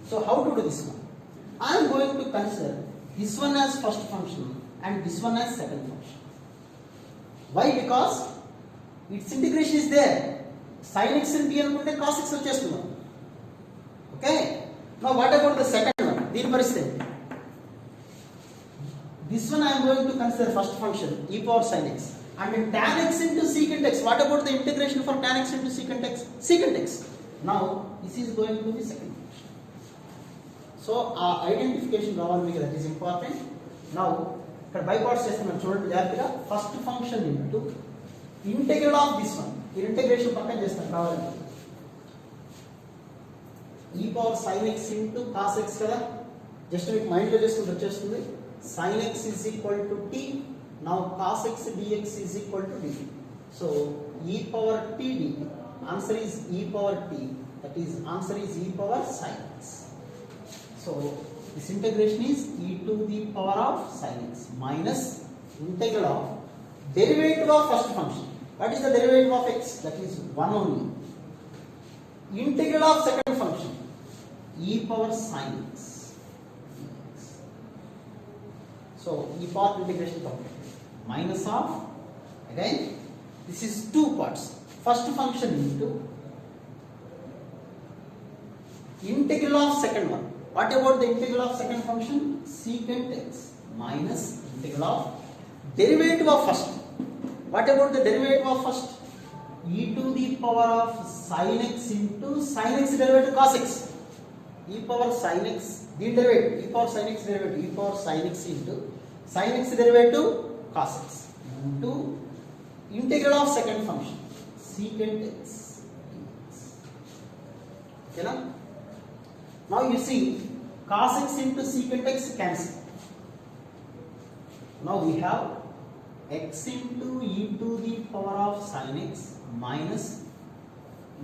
So how to do this one? I am going to consider this one as first function and this one as second function. Why? Because its integration is there. Sin x and t అనుకుంటే cos x వచ్చేస్తుంది. Okay. Now what about the second one? దీని పరిస్థితి. This one I am going to consider first function e power sin x and tan x into secant x. What about the integration for tan x into secant x? Secant x. Now this is going to be second function. So identification రావాలి మీకు, that is important. Now ఇక్కడ by parts చేస్తున్నాను చూడండి జాగ్రత్తగా. First function into integral of this one. ఈ integration పక్కన చేస్తాను కావాలంటే. e power sin x into cos x కదా, జస్ట్ మీకు మైండ్ లో చేసుకుంటే వచ్చేస్తుంది. sin x is equal to t. Now cos x dx is equal to dt. So e power t dt. Answer is e power t. That is answer is e power sin x. So this integration is e to the power of sin x minus integral of derivative of first function. What is the derivative of x? That is 1 only. Integral of second function e power sin x. So e power integration complete. Minus of, again this is 2 parts. First function into integral of second one. What about the integral of second function? Secant x minus integral of derivative of first. What about the derivative of first? E to the power of sin x into sin x derivative cos x. E power sin x, the derivative, e power sin x derivative, e power sin x into sin x derivative cos x into integral of second function secant x. Okay, now? Now you see cos x into secant x cancel. Now we have x into e to the power of sin x minus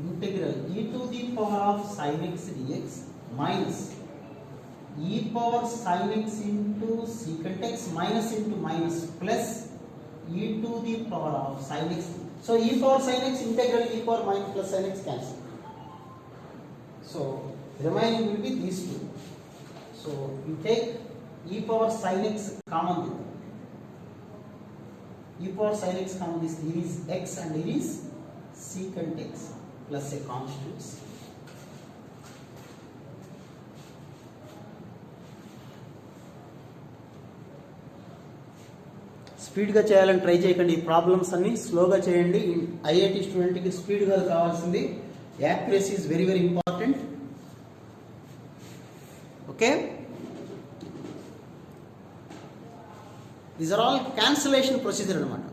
integral e to the power of sin x dx minus e power sin x into secant x minus into minus plus e to the power of sin x. So e power sin x integral e power minus plus sin x cancel. So remaining will be these two. So you take e power sin x common with them. E power sin x common, this here is x and here is secant x plus a constant. స్పీడ్గా చేయాలని try చేయకండి. ఈ problems అన్ని స్లోగా చేయండి. IIT స్టూడెంట్కి స్పీడ్గా కావాల్సింది. Accuracy is very very important. Okay, these are all cancellation procedure అనమాట.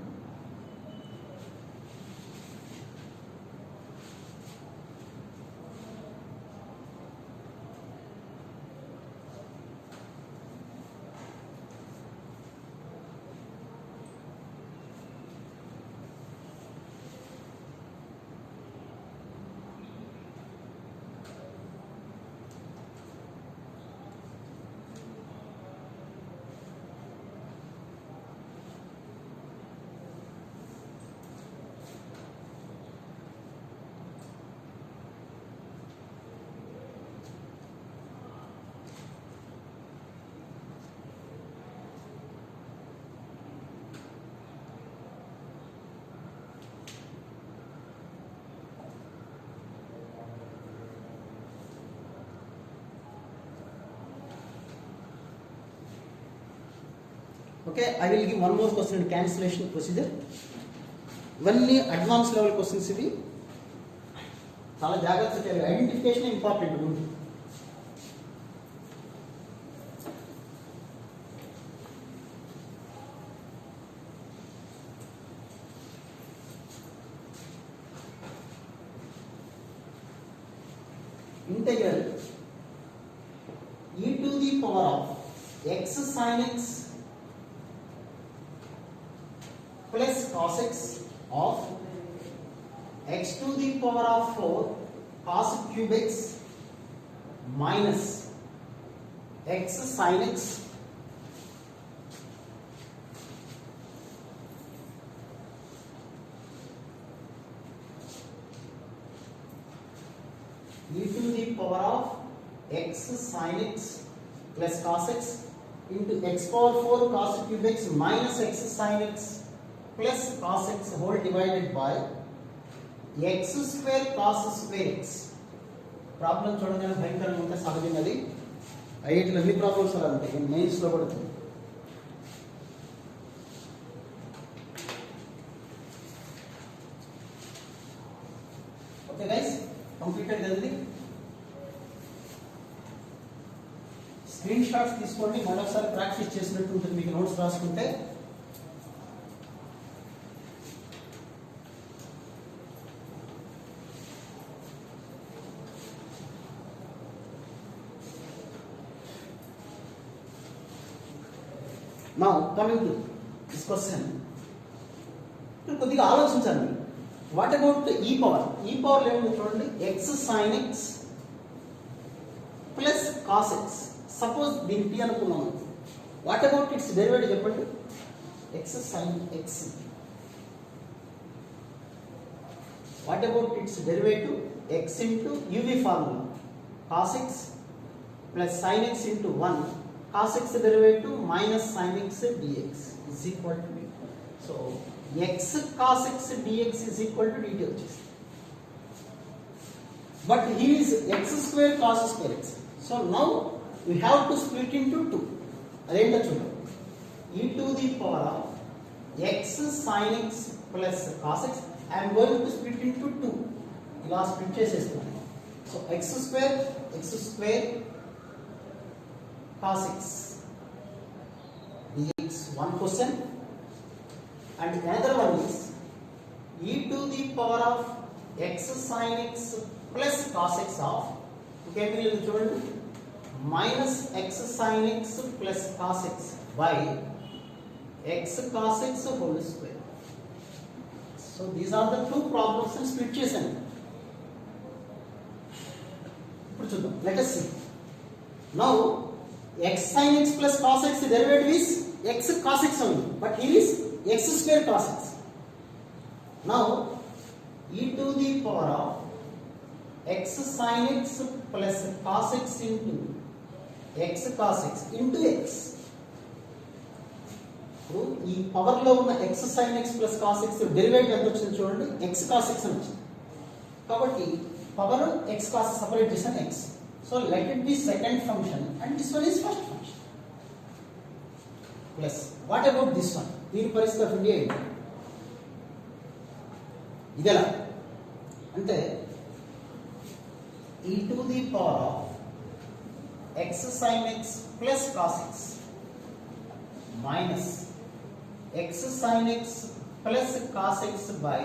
Okay, I will give one more question in cancellation procedure. ఇవన్నీ అడ్వాన్స్ లెవెల్ క్వశ్చన్స్ ఇవి, చాలా జాగ్రత్తగా చేయాలి. ఐడెంటిఫికేషన్ ఇంపార్టెంట్ ముందు. Integral e to the power of x sin x plus cos x of x to the power of 4 cos cube x minus x sin x e to the power of x sin x plus cos x into x power 4 cos cube x minus x sin x plus cos x whole divided by x square cos square x. Problem చూడగానే భయంకరంగా ఉంటే సహజంగా అది ఐఐటీలో ఎన్ని problems అలా ఉంటాయి, మెయిన్స్లో కూడా. ఓకే గైస్, కంప్లీటెడ్ కదండి. స్క్రీన్ షాట్స్ తీసుకోండి, మరొకసారి ప్రాక్టీస్ చేసినట్టు ఉంటుంది మీకు నోట్స్ రాసుకుంటే. Now coming to this question, కొద్దిగా ఆలోచించండి. వాట్ అబౌట్ ఈ పవర్? ఈ పవర్ ఏమిటి చూడండి, X sine x plus cos X. Suppose దీని టీ అనుకున్నాము. వాట్ అబౌట్ ఇట్స్ డెరివేటివ్ చెప్పండి, X sine X. What about it's derivative, X into UV formula cos x plus sine X into 1 cos x derivative minus sin x dx is equal to d. So x cos x dx is equal to dt వచ్చేసి. But here is x square cos square x. So now we have to split into 2. అదేంటో చూద్దాం. e to the power of x sin x plus cos x, I am going to split into 2. ఇలా split చేసేస్తున్నాను. So x square cos x dx, one question, and another one is e to the power of x sin x plus cos x of, okay, మీరు చూడండి, minus x sin x plus cos x by x cos x whole square. So these are the two problems and split చేశాను. ఇప్పుడు చూద్దాం. Let us see. Now x sin x plus cos x derivative is x cos x only, but here is x square cos x. Now e to the power of x sin x plus cos x into x cos x into x. ఇప్పుడు ఈ power లో ఉన్న x sin x plus cos x derivative ఎంత వచ్చింది చూడండి, x cos x అని వచ్చింది. కాబట్టి పవర్ x cos సెపరేట్ చేసాను x. So let it be second function and this one is first function. Plus what about this one? దీని పరిస్థితి of India ఏంటి? ఇదెలా అంటే e to the power of x sin x plus cos x minus x sin x plus cos x by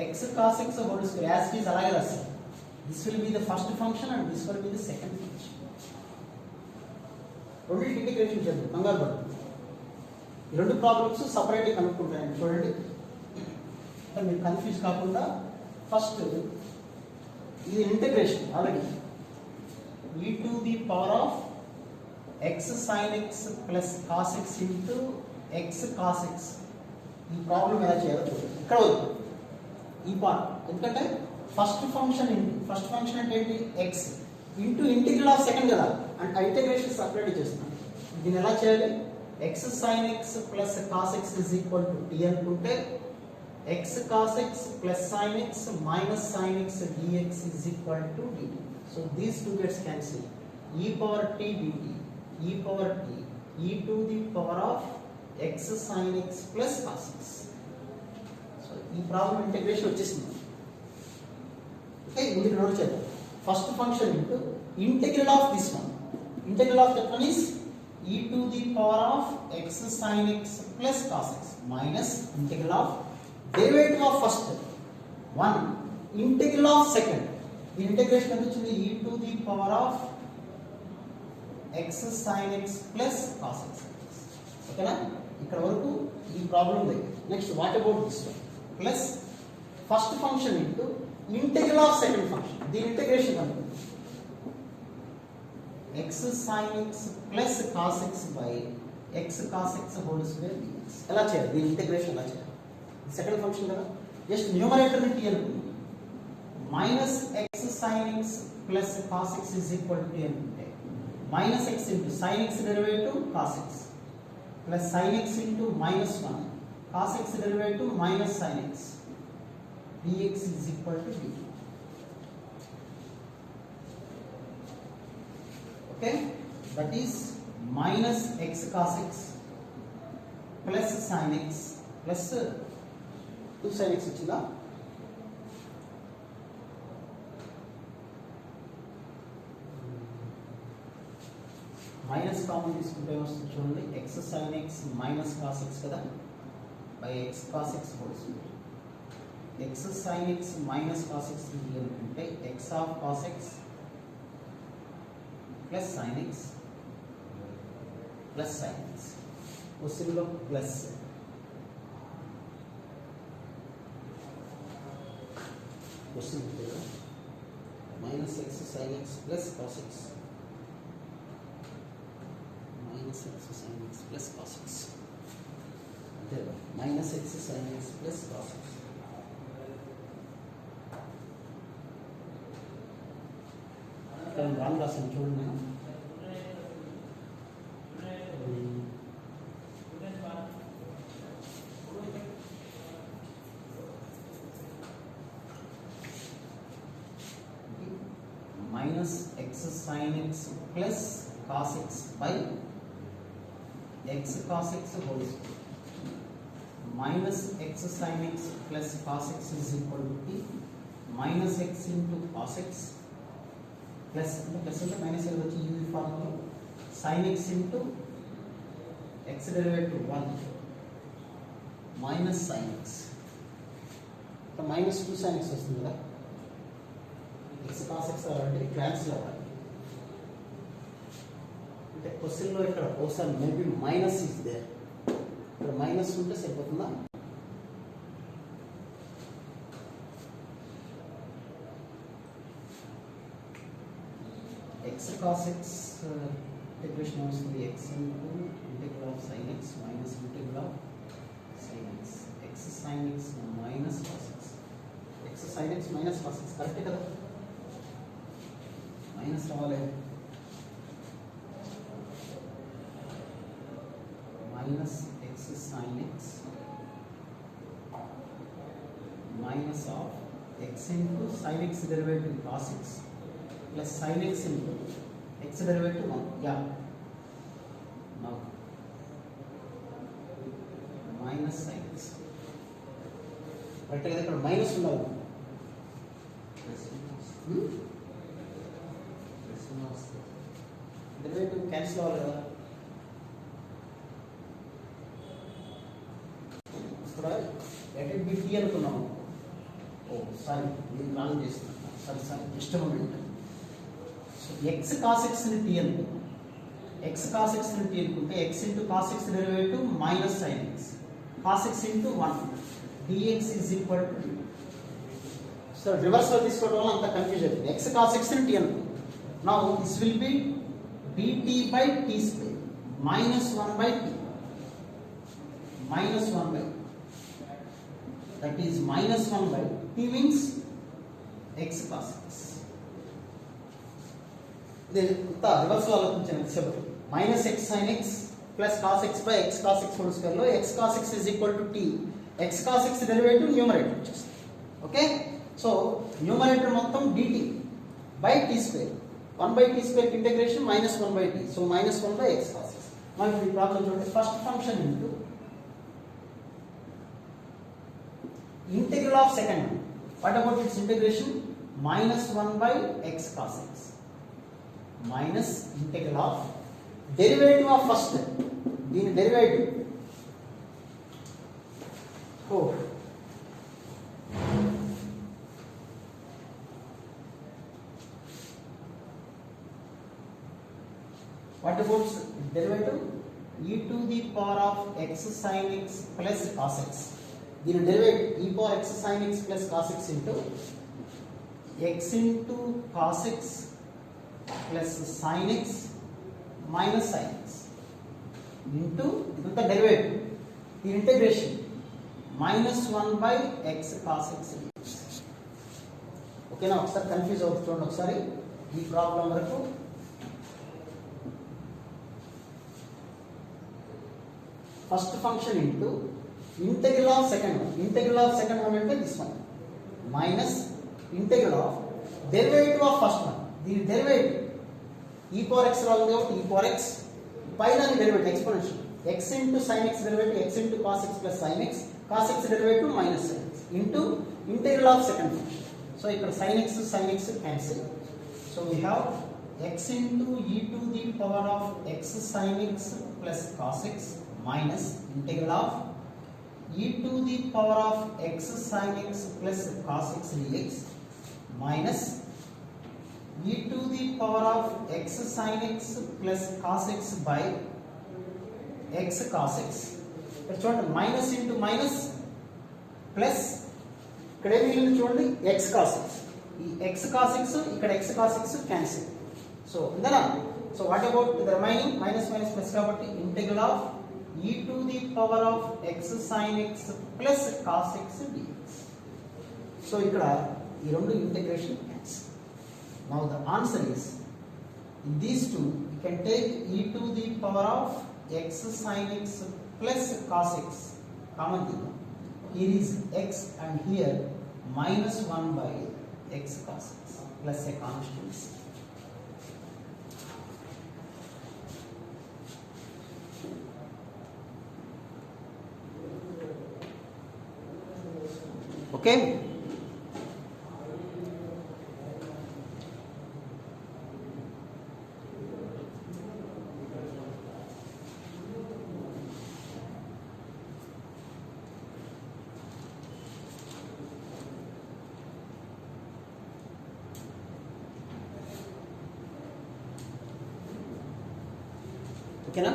x cos x whole square, as it is అలాగే రాస్తాం. This will be the first function and this will be the second function. రెండు integration చేద్దాం, కంగారు పడదు. ఈ రెండు problems సపరేట్గా కనుక్కుంటాను చూడండి, మీరు కన్ఫ్యూజ్ కాకుండా. ఫస్ట్ ఇది integration already, e to the power of x sin x plus cos x into x cos x. ఈ ప్రాబ్లం ఎలా చేయాలో చూడండి. ఇక్కడ వద్దు ఈ పార్ట్, ఎందుకంటే ఫస్ట్ ఫంక్షన్ అంటే ఏంటి, x into integral of second కదా, అంటే ఇంటిగ్రేషన్ సపరేట్ చేస్తున్నాను. దీన్ని ఎలా చేయాలి, x sine x plus cos x is equal to t అనుకుంటే x cos x plus sine x minus sine x dx is equal to dt. So these two gets cancel. E power t dt, e power t, e to the power of x sin x plus cos x. So ఈ problem integration వచ్చేసింది. Okay, ముందుకు note చేద్దాం. First function into integral of this one. Integral of that one is e to the power of x sin x plus cos x minus integral of derivative of first one integral of second. The integration ఎంత వచ్చింది? e to the power of x sin x plus cos x. ఓకేనా? ఇక్కడ వరకు ఈ problem ఉంది. Next what about this one plus first function into integral of second function. దీని integration కనుక x sin x plus cos x by x cos x whole square dx. ఎలా చేయాలి? దీని ఇంటిగ్రేషన్ ఎలా చేయాలి? సెకండ్ ఫంక్షన్ కదా, just numerator ని t అనుకుందాం. Minus x sin x plus cos x is equal to t అనుకుంటే minus x into sin x derivative cos x plus sin x into minus 1 cos x derivative minus sin x dx is equal to dt. Okay, that is minus x cos x plus sin x plus 2 sin x వచ్చిందా? Minus common తీసుకుంటే వస్తుంది చూడండి. x sin x minus cos x కదా by x cos x whole square. x sin x minus cos x అంటే x of cos x plus sin x plus sin x. క్వశ్చన్లో plus question minus x sin x plus cos x minus x sin x plus cos x అంటే minus x sin x plus cos x. ఇక్కడ wrong రాసాను చూడండి. నేను minus x sin x plus cos x by x cos x whole square minus x sin x plus cos x is equal to t minus x into cos x plus into minus l వచ్చి u formula sin x into x derivative 1 minus sin x minus 2 sin x వస్తుంది కదా. x cos x అంటే cancel అవ్వాలి. అంటే క్వశ్చన్లో ఇక్కడ ఒకసారి maybe minus is there, ఇక్కడ మైనస్ ఉంటే సరిపోతుందా? x cos x ఇంటిగ్రేషన్ వస్తుంది x into integral of sin x minus integral of sin x x sin x minus cos x x sin x minus cos x కరెక్టే కదా? Minus రావాలి. Minus X sine x minus of X into sine X derivative cos x plus sine X into X derivative 1. Yeah now minus sine X correct కదా? ఇక్కడ minus ఉండాలి. Derivative cancel అవ్వాలి కదా. ఇక్కడ at be t అనుకున్నాము. Oh sorry, నేను wrong చేస్తున్నాను. Sorry ఇష్టం ఉంటుంది. సో ఎక్స్ కాస్ ఎక్స్ని టీ అనుకున్నాం. ఎక్స్ కాస్ ఎక్స్ని టీ అనుకుంటే x into cos x derivative minus sine x cos x into 1 dx is equal to t. So రివర్స్లో తీసుకోవడం వల్ల అంత కన్ఫ్యూజ్ అవుతుంది. ఎక్స్ కాస్ ఎక్స్ని టీ అనుకుంటాం. Now this will be dt by t square minus 1 by t minus 1 by that is minus 1 by t means x cos x. Then reverse lo ఆలోచించండి. Except minus x sin x plus cos x by x cos x whole square లో x cos x is equal to t. x cos x derivative numerator వచ్చేస్తుంది. Okay, so numerator మొత్తం dt by t square 1 by t square integration minus 1 by t. So minus 1 by x cos x. Now if we problem చూడండి, first function into integral of second one. What about its integration? Minus 1 by x cos x. Minus integral of derivative of first. దీని derivative. Oh. What about derivative? E to the power of x sin x plus cos x. దీని derivative e power x sin x plus cos x into x into cos x plus sin x minus sin x into the derivative, the integration minus 1 by x cos x. ఓకేనా? ఒకసారి confuse అవుతుంది ఒకసారి ఈ problem వరకు. First function into integral of second one. Integral of second one అంటే this one minus integral of derivative of first one. దీని derivative e power x లా ఉంది కాబట్టి e పవర్ x పైన derivative exponential x into sin x derivative x into cos x plus sin x cos x derivative minus sin x into integral of second function. So ఇక్కడ sin x cancel. So we have x into e to the power of x sin x plus cos x minus integral of e to the power of x sin x plus cos x dx minus e to the power of x sin x plus cos x by x cos x. ఇక్కడ చూడండి minus into minus plus ఇక్కడ ఏమి మిగిలింది చూడండి x cos x. ఈ x cos x ఇక్కడ x cos x cancel. So ఇందనా. So what about the remaining minus minus plus కాబట్టి integral of e to the power of x sin x plus cos x dx. So ఇక్కడ ఈ రెండు integration cancel. Now the answer is in these two you can take e to the power of x sin x plus cos x common thing. Here is x and here minus 1 by x cos x plus a constant. Okay. Okay na?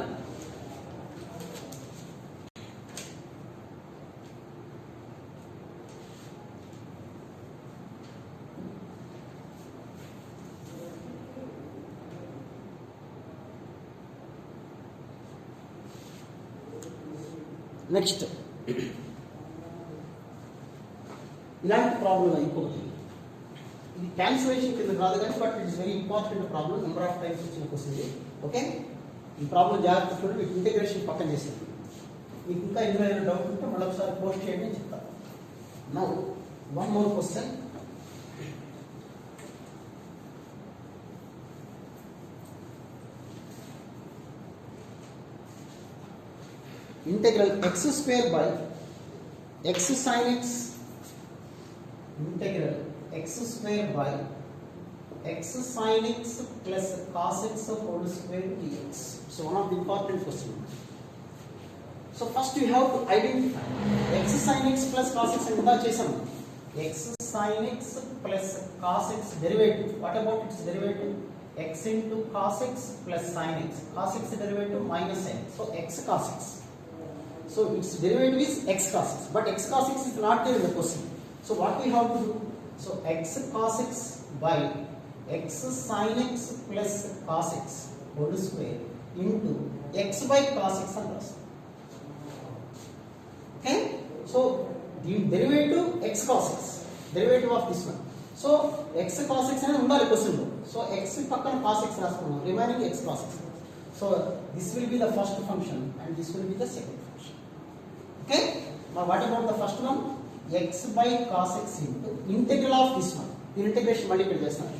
Next ఇలాంటి problem ఇంకొకటి, ఇది cancellation కింద కాదు కానీ but it is very important problem. Number of times వచ్చిన question ఇది. Okay, ఈ problem జాగ్రత్త చూడండి. మీకు ఇంటిగ్రేషన్ పక్కన చేస్తాను. మీకు ఇంకా ఇందులో ఏమైనా డౌట్ ఉంటే మళ్ళీ ఒకసారి పోస్ట్ చేయండి అని చెప్తాను. Now one more question. Integral x square by x sin x, integral x square by x sin x plus cos x whole square dx. So one of the important questions. So first you have to identify x sin x plus cos x and chesam. X sin x plus cos x derivative. What about its derivative? X into cos x plus sin x. Cos x derivative minus sin. So x cos x. So its derivative is x cos x, but x cos x is not there in the question. So what we have to do? So x cos x by x sin x plus cos x whole square into x by cos x and plus. Okay? So the derivative x cos x, derivative of this one. So x cos x అనేది ఉండాలి question లో. So x పక్కన cos x రాసుకున్నాం, remaining x cos x. So this will be the first function and this will be the second function. Okay, now what about the first one? X by cos x into integral of this one. The integration multiply చేస్తాను.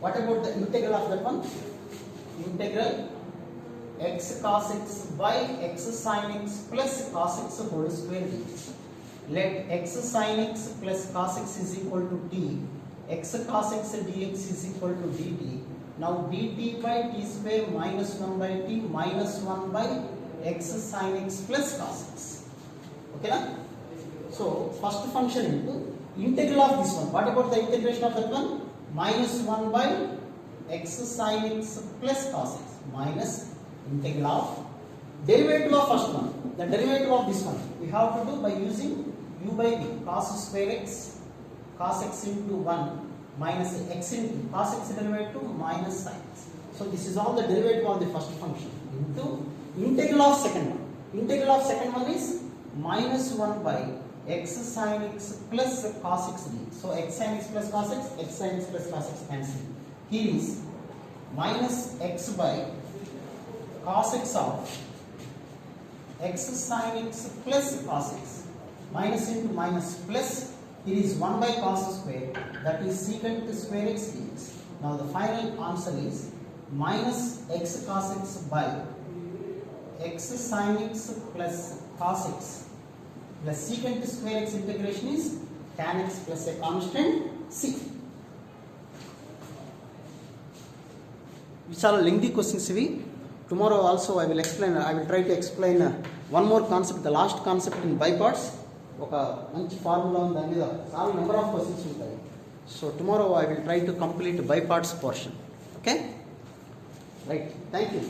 What about the integral of that one? Integral x cos x by x sin x plus cos x whole square dt. Let x sin x plus cos x is equal to t, x cos x dx is equal to dt. Now dt by t square minus 1 by t minus 1 by x sin x plus cos x. Okay na? So first function into integral of this one. What about the integration of that one? Minus 1 by x sin x plus cos x minus integral of derivative of first one. The derivative of this one we have to do by using u by v, cos square x, cos x into 1 minus x into cos x derivative minus sin x. So this is all the derivative of the first function into integral of second one. Integral of second one is minus 1 by x sin x plus cos x d. So x sin x plus cos x, x sin x plus cos x cancel. Here is minus x by cos x of x sin x plus cos x minus into minus plus. Here is 1 by cos square, that is secant square x dx. Now the final answer is minus x cos x by x sin x plus cos x plus secant square x integration is tan x plus a constant c. Which are lengthy questions ivi. Tomorrow also I will try to explain one more concept, the last concept in biparts. ఒక మంచి formula ఉంది, దాని మీద చాలా number of questions ఉంటాయి. So tomorrow I will try to complete by parts portion. Okay right, thank you.